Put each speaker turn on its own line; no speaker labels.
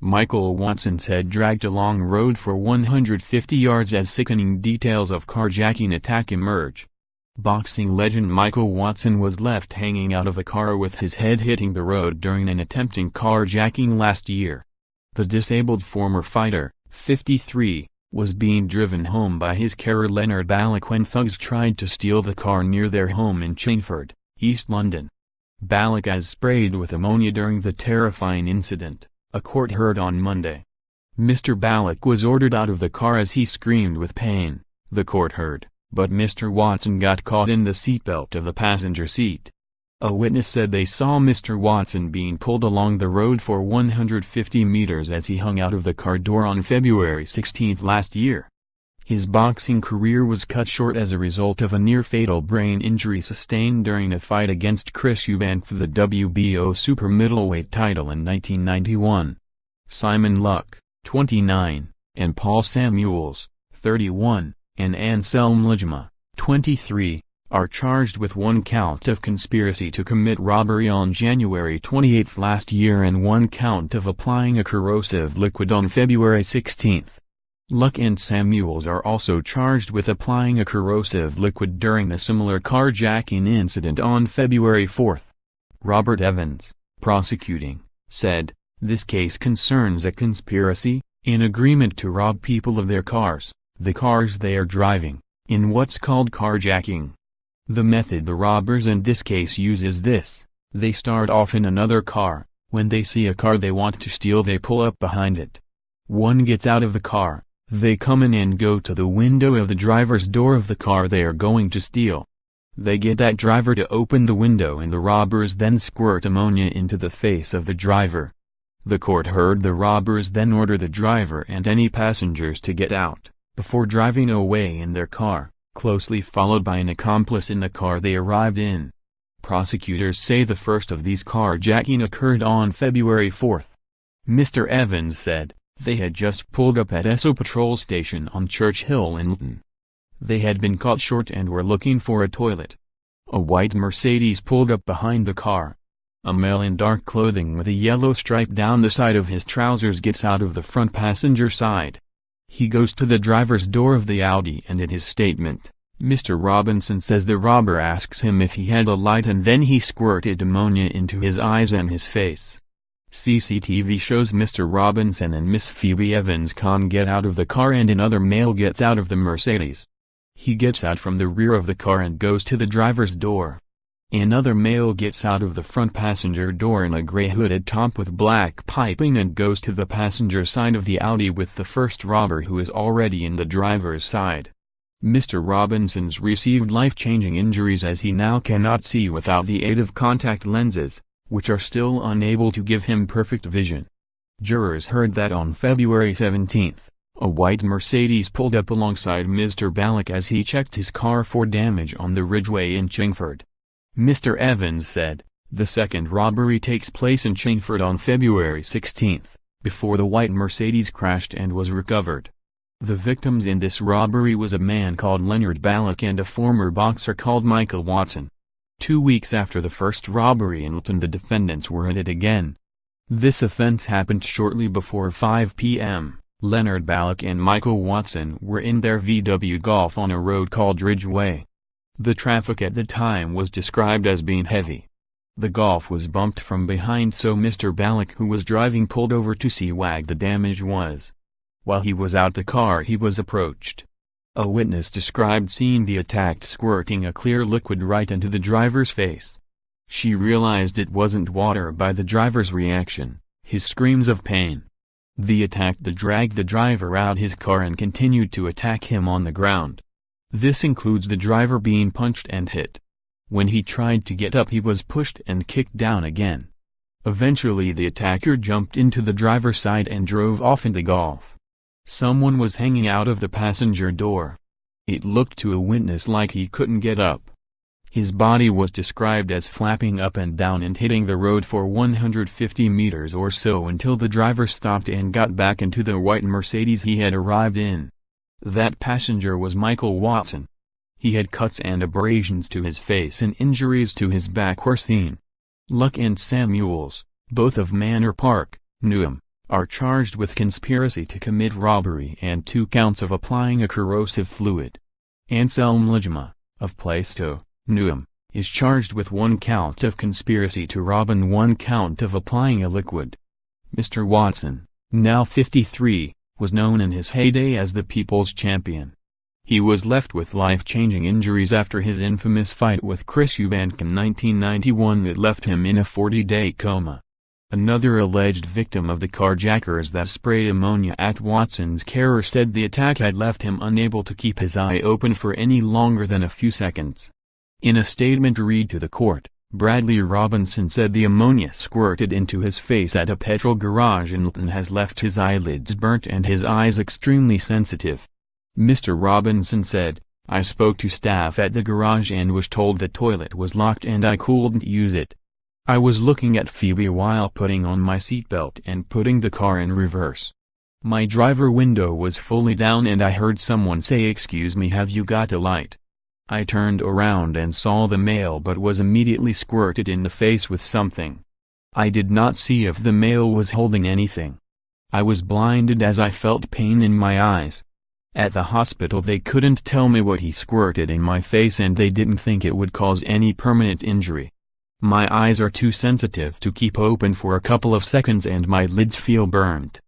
Michael Watson's head dragged along road for 150 yards as sickening details of carjacking attack emerge. Boxing legend Michael Watson was left hanging out of a car with his head hitting the road during an attempted carjacking last year. The disabled former fighter, 53, was being driven home by his carer Lennard Ballack when thugs tried to steal the car near their home in Chingford, East London. Ballack was sprayed with ammonia during the terrifying incident, a court heard on Monday. Mr. Ballack was ordered out of the car as he screamed with pain, the court heard, but Mr. Watson got caught in the seatbelt of the passenger seat. A witness said they saw Mr. Watson being pulled along the road for 150 meters as he hung out of the car door on February 16 last year. His boxing career was cut short as a result of a near-fatal brain injury sustained during a fight against Chris Eubank for the WBO super middleweight title in 1991. Simon Luck, 29, and Paul Samuels, 31, and Anselm Lijma, 23, are charged with one count of conspiracy to commit robbery on January 28 last year and one count of applying a corrosive liquid on February 16. Luck and Samuels are also charged with applying a corrosive liquid during a similar carjacking incident on February 4. Robert Evans, prosecuting, said, "This case concerns a conspiracy, in agreement to rob people of their cars, the cars they are driving, in what's called carjacking. The method the robbers in this case use is this: they start off in another car, when they see a car they want to steal they pull up behind it. One gets out of the car, they come in and go to the window of the driver's door of the car they are going to steal. They get that driver to open the window and the robbers then squirt ammonia into the face of the driver. The court heard the robbers then order the driver and any passengers to get out, before driving away in their car, closely followed by an accomplice in the car they arrived in. Prosecutors say the first of these carjacking occurred on February 4. Mr. Evans said, they had just pulled up at Esso Patrol Station on Church Hill in Luton. They had been caught short and were looking for a toilet. A white Mercedes pulled up behind the car. A male in dark clothing with a yellow stripe down the side of his trousers gets out of the front passenger side. He goes to the driver's door of the Audi and in his statement, Mr. Robinson says the robber asks him if he had a light and then he squirted ammonia into his eyes and his face. CCTV shows Mr. Robinson and Miss Phoebe Evans get out of the car and another male gets out of the Mercedes. He gets out from the rear of the car and goes to the driver's door. Another male gets out of the front passenger door in a gray hooded top with black piping and goes to the passenger side of the Audi with the first robber who is already in the driver's side. Mr. Robinson's received life-changing injuries as he now cannot see without the aid of contact lenses, which are still unable to give him perfect vision. Jurors heard that on February 17, a white Mercedes pulled up alongside Mr. Ballack as he checked his car for damage on the Ridgeway in Chingford. Mr. Evans said, the second robbery takes place in Chingford on February 16, before the white Mercedes crashed and was recovered. The victims in this robbery was a man called Lennard Ballack and a former boxer called Michael Watson. 2 weeks after the first robbery in Luton the defendants were at it again. This offense happened shortly before 5 p.m. Lennard Ballack and Michael Watson were in their VW Golf on a road called Ridgeway. The traffic at the time was described as being heavy. The Golf was bumped from behind so Mr. Ballack who was driving pulled over to see what the damage was. While he was out the car he was approached. A witness described seeing the attacked squirting a clear liquid right into the driver's face. She realized it wasn't water by the driver's reaction, his screams of pain. The attacked dragged the driver out his car and continued to attack him on the ground. This includes the driver being punched and hit. When he tried to get up he was pushed and kicked down again. Eventually the attacker jumped into the driver's side and drove off in the Golf. Someone was hanging out of the passenger door. It looked to a witness like he couldn't get up. His body was described as flapping up and down and hitting the road for 150 meters or so until the driver stopped and got back into the white Mercedes he had arrived in. That passenger was Michael Watson. He had cuts and abrasions to his face and injuries to his back were seen. Luck and Samuels, both of Manor Park, Newham, are charged with conspiracy to commit robbery and 2 counts of applying a corrosive fluid. Anselm Lijma, of Plaistow, Newham, is charged with 1 count of conspiracy to rob and 1 count of applying a liquid. Mr. Watson, now 53, was known in his heyday as the People's Champion. He was left with life-changing injuries after his infamous fight with Chris Eubank in 1991 that left him in a 40-day coma. Another alleged victim of the carjackers that sprayed ammonia at Watson's carer said the attack had left him unable to keep his eye open for any longer than a few seconds. In a statement read to the court, Bradley Robinson said the ammonia squirted into his face at a petrol garage in Lton has left his eyelids burnt and his eyes extremely sensitive. Mr. Robinson said, "I spoke to staff at the garage and was told the toilet was locked and I couldn't use it. I was looking at Phoebe while putting on my seatbelt and putting the car in reverse. My driver window was fully down and I heard someone say, 'Excuse me, have you got a light?' I turned around and saw the male but was immediately squirted in the face with something. I did not see if the male was holding anything. I was blinded as I felt pain in my eyes. At the hospital they couldn't tell me what he squirted in my face and they didn't think it would cause any permanent injury. My eyes are too sensitive to keep open for a couple of seconds and my lids feel burned."